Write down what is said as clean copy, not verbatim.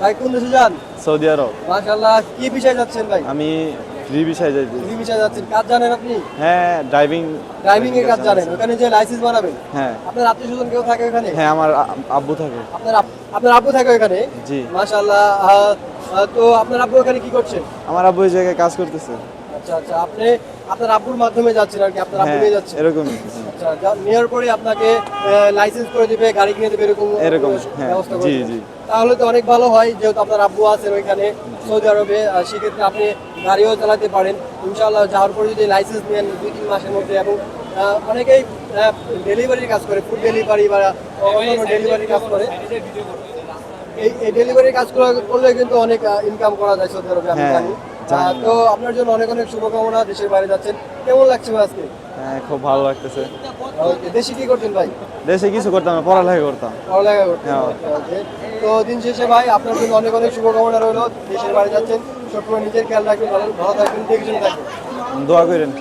ভাই কোন দেশে যান? সৌদি আরব। মাশাআল্লাহ, কি বিষয়ে যাচ্ছেন ভাই? আমি ফ্রি ভিসায় যাই। ফ্রি বিষয়ে যাচ্ছেন, কাজ জানেন আপনি? হ্যাঁ, ড্রাইভিং এর কাজ জানেন, ওখানে যে লাইসেন্স বানাবেন? হ্যাঁ আপনার আত্মীয়স্বজন কেউ থাকে ওখানে? হ্যাঁ, আমার আব্বু থাকে। আপনার আব্বু থাকে ওখানে? জি। মাশাআল্লাহ। তো আপনার আব্বু ওখানে কি করছেন? আমার আব্বু এই জায়গায় কাজ করতেছে। আচ্ছা আচ্ছা, আপনি আপনার আব্বুর মাধ্যমে যাচ্ছেন আর কি, আপনার আব্বু হ্যাঁ, নিয়ে যাচ্ছেন? এরকমই। আচ্ছা, নেওয়ার পরে আপনাকে লাইসেন্স করে দিবে, গাড়ি কিনে দেবে, এরকম এরকম, হ্যাঁ। ব্যবস্থা করে জি দিবে। জি। তাহলে তো অনেক ভালো হয়, যেহেতু আপনার আব্বু আছেন ওইখানে সৌদি আরবে, সেক্ষেত্রে আপনি গাড়িও চালাতে পারেন ইনশাআল্লাহ। যাওয়ার পরে যদি লাইসেন্স নেন 2-3 মাসের মধ্যে, এবং অনেকেই ডেলিভারির কাজ করে, ফুড ডেলিভারি বা অন্যান্য ডেলিভারির কাজ করে। এই ডেলিভারি কাজ করলে কিন্তু অনেক ইনকাম করা যায় সৌদি আরবে, আমি হ্যাঁ, জানি। জানি। তো আপনার জন্য অনেক অনেক শুভকামনা, দেশের বাইরে যাচ্ছেন। কেমন লাগছে ভাই আজকে? হ্যাঁ, খুব ভালো লাগতেছে। দেশে কি করতেন ভাই? দেশে কিছু করতাম না, পড়ালেখা করতাম। পড়ালেখা করতেন? হ্যাঁ। Okay. তো দিন শেষে ভাই আপনার জন্য অনেক অনেক শুভকামনা রইলো। দেশের বাইরে যাচ্ছেন, সবসময় নিজের খেয়াল রাখবেন, ভালো ভালো থাকবেন, দেখে শুনে থাকবেন। দোয়া করেন।